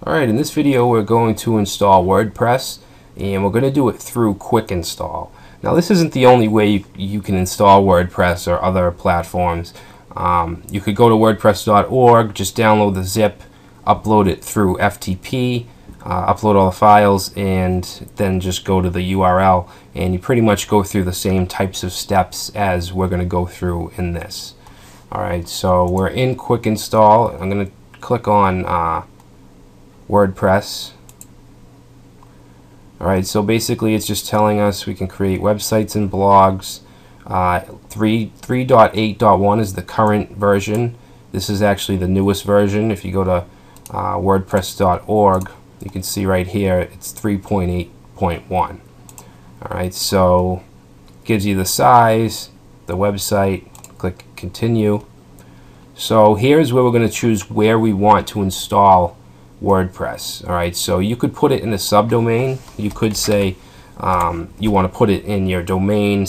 Alright, in this video we're going to install WordPress, and we're going to do it through Quick Install. Now this isn't the only way you can install WordPress or other platforms. You could go to wordpress.org, just download the zip, upload it through FTP, upload all the files, and then just go to the URL, and you pretty much go through the same types of steps as we're going to go through in this. Alright, so we're in Quick Install. I'm going to click on WordPress. Alright, so basically it's just telling us we can create websites and blogs. 3.8.1 is the current version. This is actually the newest version. If you go to wordpress.org, you can see right here it's 3.8.1. Alright, so it gives you the size, the website, click continue. So here's where we're going to choose where we want to install WordPress. Alright, so you could put it in a subdomain. You could say you want to put it in your domain /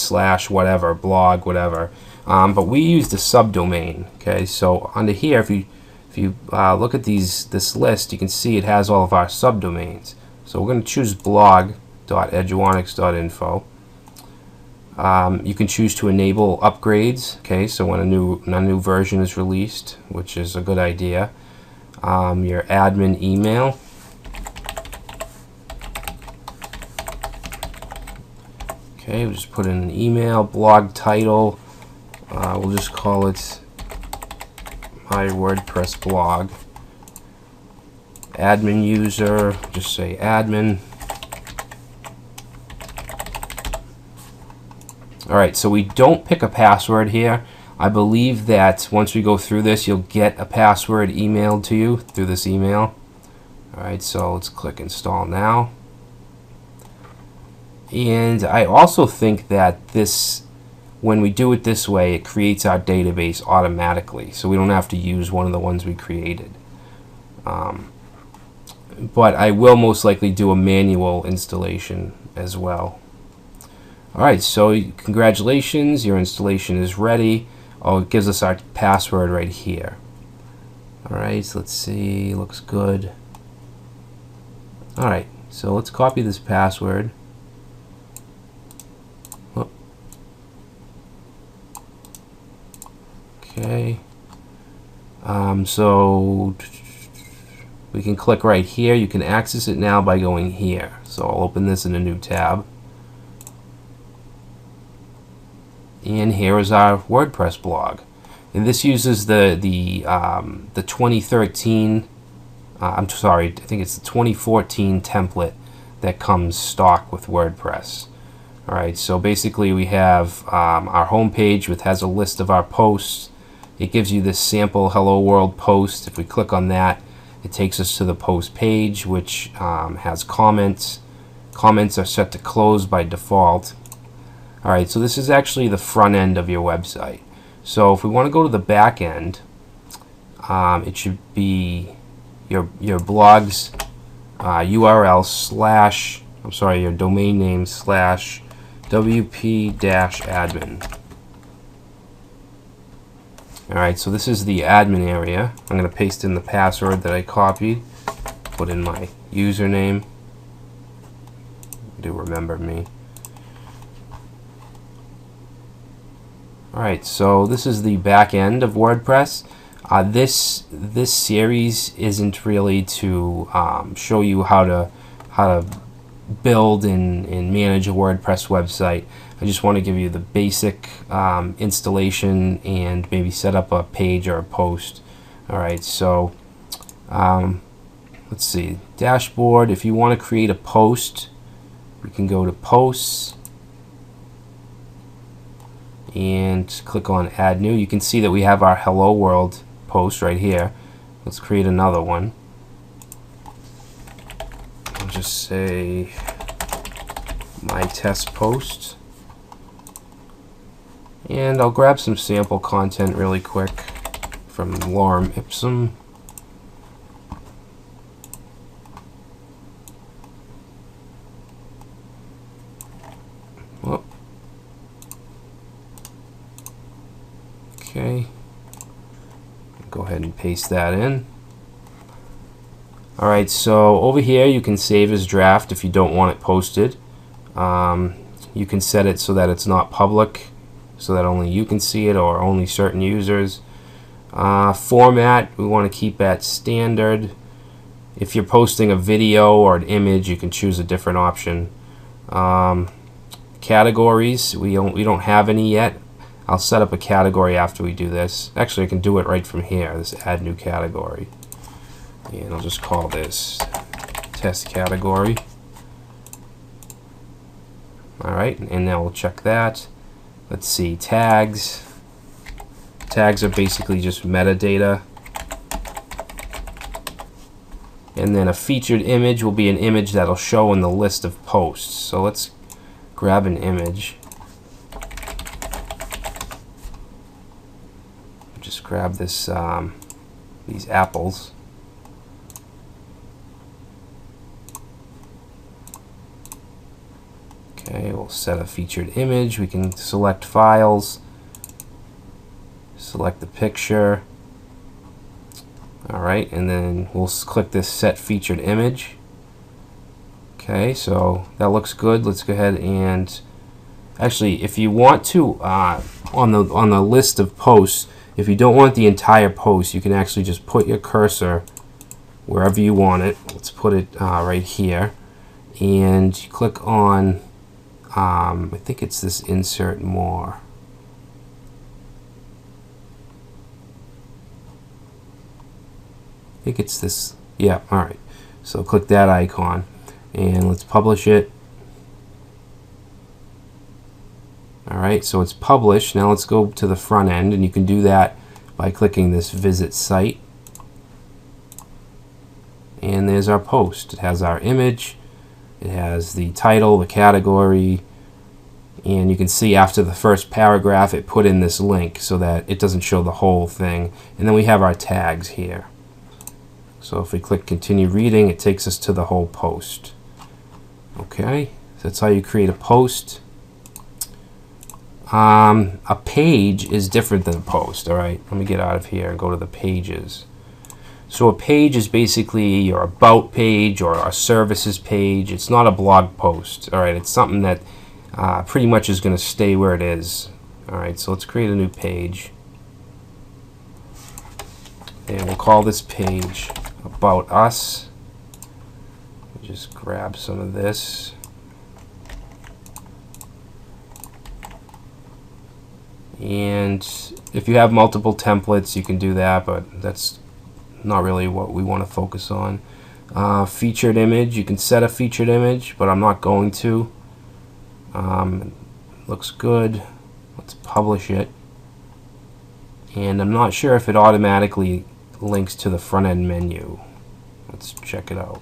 whatever, blog, whatever. But we use the subdomain. Okay, so under here, if you look at this list, you can see it has all of our subdomains. So we're going to choose blog.eduonics.info. You can choose to enable upgrades. Okay, so when a new version is released, which is a good idea. Your admin email. Okay, we'll just put in an email. Blog title. We'll just call it My WordPress Blog. Admin user. Just say admin. Alright, so we don't pick a password here. I believe that once we go through this, you'll get a password emailed to you through this email. Alright, so let's click install now. And I also think that when we do it this way, it creates our database automatically, so we don't have to use one of the ones we created. But I will most likely do a manual installation as well. Alright, so congratulations, your installation is ready. Oh, it gives us our password right here. Alright, so let's see, looks good. Alright, so let's copy this password. Oh. Okay. So we can click right here. You can access it now by going here. So I'll open this in a new tab. And here is our WordPress blog, and this uses the 2013. I'm sorry, I think it's the 2014 template that comes stock with WordPress. All right, so basically we have our home page, which has a list of our posts. It gives you this sample Hello World post. If we click on that, it takes us to the post page, which has comments. Comments are set to close by default. Alright, so this is actually the front end of your website. So if we want to go to the back end, it should be your blog's URL / I'm sorry, your domain name / wp-admin. Alright, so this is the admin area. I'm going to paste in the password that I copied, put in my username. Do remember me. Alright, so this is the back end of WordPress. This series isn't really to show you how to build and manage a WordPress website. I just want to give you the basic installation and maybe set up a page or a post. Alright, so let's see, dashboard. If you want to create a post, we can go to posts and click on add new. You can see that we have our Hello World post right here. Let's create another one. I'll just say my test post, and I'll grab some sample content really quick from Lorem Ipsum. Whoop. Okay, go ahead and paste that in. Alright, so over here you can save as draft if you don't want it posted. You can set it so that it's not public, so that only you can see it or only certain users. Format, we want to keep at standard. If you're posting a video or an image, you can choose a different option. Categories, we don't have any yet. I'll set up a category after we do this. Actually, I can do it right from here. This add new category. And I'll just call this test category. Alright, and now we'll check that. Let's see, tags. Tags are basically just metadata. And then a featured image will be an image that'll show in the list of posts. So let's grab an image. Just grab this, these apples. Okay, we'll set a featured image. We can select files, select the picture. Alright, and then we'll click this set featured image. Okay, so that looks good. Let's go ahead and actually, if you want to, on the list of posts, if you don't want the entire post, you can actually just put your cursor wherever you want it. Let's put it right here, and you click on I think it's this insert more. I think it's this, yeah, alright. So click that icon and let's publish it. Alright, so it's published. Now let's go to the front end, and you can do that by clicking this visit site. And there's our post. It has our image, it has the title, the category, and you can see after the first paragraph it put in this link so that it doesn't show the whole thing. And then we have our tags here. So if we click continue reading, it takes us to the whole post. Okay, so that's how you create a post. A page is different than a post. Alright, let me get out of here and go to the pages. So a page is basically your about page or a services page. It's not a blog post. Alright, it's something that pretty much is going to stay where it is. Alright, so let's create a new page. And we'll call this page About Us. Just grab some of this. And if you have multiple templates, you can do that, but that's not really what we want to focus on. Featured image, you can set a featured image, but I'm not going to. Looks good. Let's publish it. And I'm not sure if it automatically links to the front end menu. Let's check it out.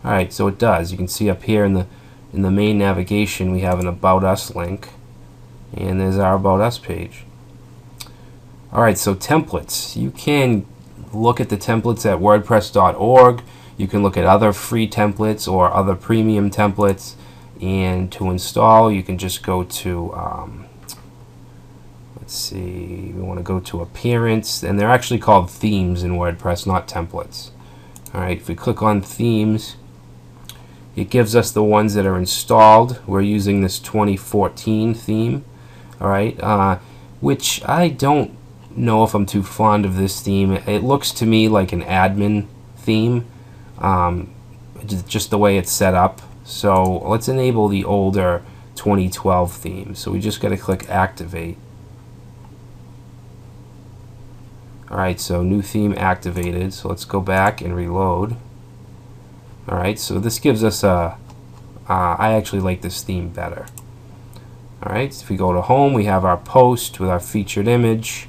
Alright, so it does. You can see up here in the main navigation we have an About Us link, and there's our About Us page. Alright, so templates. You can look at the templates at wordpress.org. You can look at other free templates or other premium templates, and to install you can just go to let's see, we want to go to appearance, and they're actually called themes in WordPress, not templates. Alright, if we click on themes, it gives us the ones that are installed. We're using this 2014 theme, alright, which I don't know if I'm too fond of this theme. It looks to me like an admin theme, just the way it's set up. So let's enable the older 2012 theme. So we just got to click activate. Alright, so new theme activated. So let's go back and reload. Alright, so this gives us a I actually like this theme better. Alright, if we go to home, we have our post with our featured image.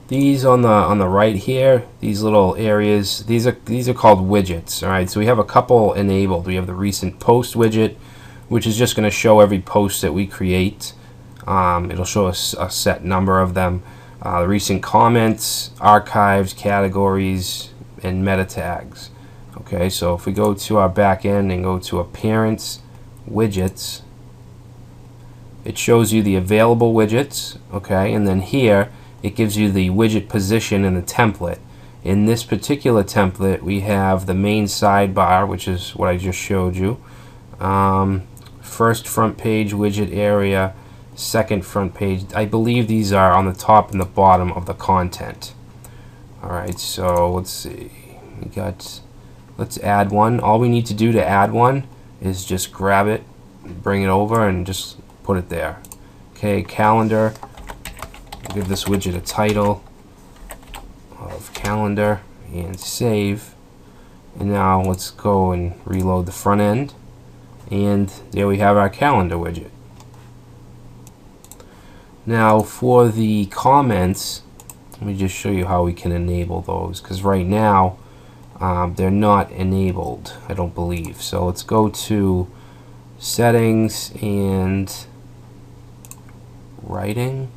These on the right here, these little areas, these are called widgets. Alright, so we have a couple enabled. We have the recent post widget, which is just going to show every post that we create. It'll show us a set number of them. The recent comments, archives, categories, and meta tags. Okay, so if we go to our back end and go to appearance, widgets, it shows you the available widgets. Okay, and then here it gives you the widget position in the template. In this particular template, we have the main sidebar, which is what I just showed you. First front page widget area, second front page. I believe these are on the top and the bottom of the content. Alright, so let's see. Let's add one. All we need to do to add one is just grab it, bring it over, and just put it there. Okay, calendar. We'll give this widget a title of calendar and save. And now let's go and reload the front end. And there we have our calendar widget. Now for the comments, let me just show you how we can enable those, because right now they're not enabled, I don't believe. So let's go to settings and writing.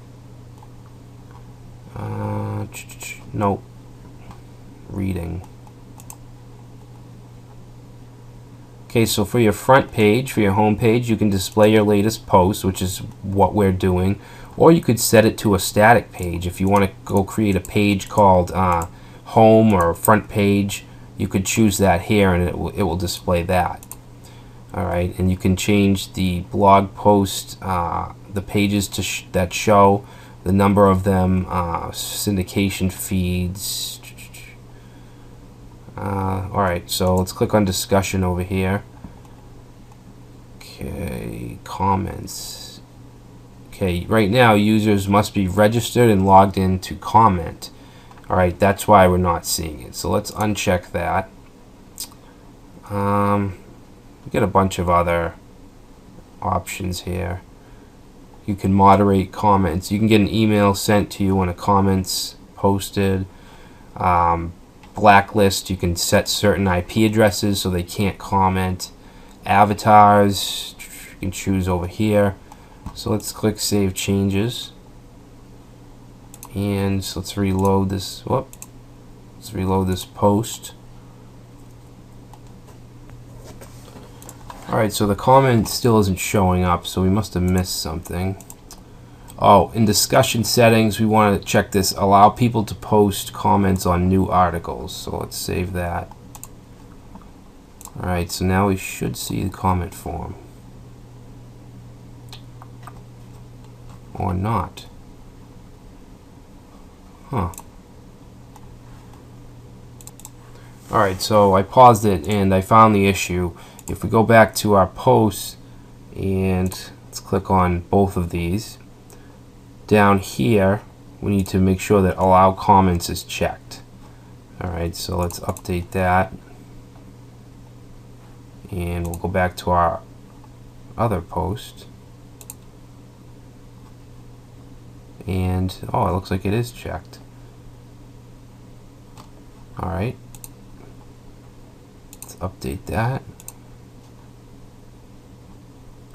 Nope, reading. Okay, so for your front page, for your home page, you can display your latest post, which is what we're doing, or you could set it to a static page. If you want to go create a page called home or front page, you could choose that here and it will display that. Alright, and you can change the blog post, the pages that show, the number of them, syndication feeds. Alright, so let's click on discussion over here. Okay, comments. Okay, right now users must be registered and logged in to comment. Alright, that's why we're not seeing it. So let's uncheck that. We get a bunch of other options here. You can moderate comments. You can get an email sent to you when a comment's posted. Blacklist, you can set certain IP addresses so they can't comment. Avatars, you can choose over here. So let's click Save Changes. And so let's reload this. Let's reload this post. Alright, so the comment still isn't showing up, so we must have missed something. Oh, in discussion settings, we want to check this. Allow people to post comments on new articles. So let's save that. Alright, so now we should see the comment form. Or not. Huh. Alright, so I paused it and I found the issue. If we go back to our posts and let's click on both of these, down here we need to make sure that allow comments is checked. Alright, so let's update that and we'll go back to our other post and oh, it looks like it is checked. Alright, let's update that.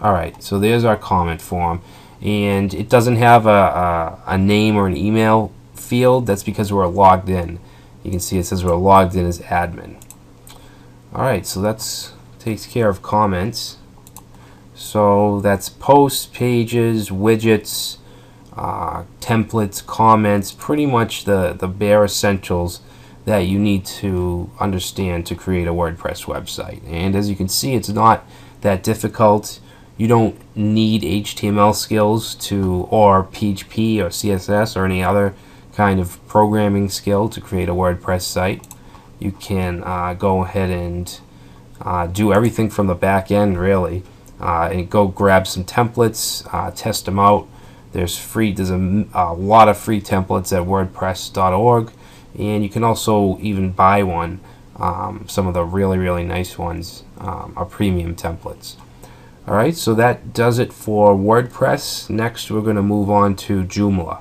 Alright, so there's our comment form, and it doesn't have a name or an email field. That's because we're logged in. You can see it says we're logged in as admin. Alright, so that takes care of comments. So that's posts, pages, widgets, templates, comments, pretty much the bare essentials that you need to understand to create a WordPress website. And as you can see, it's not that difficult. You don't need HTML skills or PHP or CSS or any other kind of programming skill to create a WordPress site. You can go ahead and do everything from the back end, really, and go grab some templates, test them out. There's a lot of free templates at wordpress.org, and you can also even buy one. Some of the really nice ones are premium templates. Alright, so that does it for WordPress. Next we're going to move on to Joomla.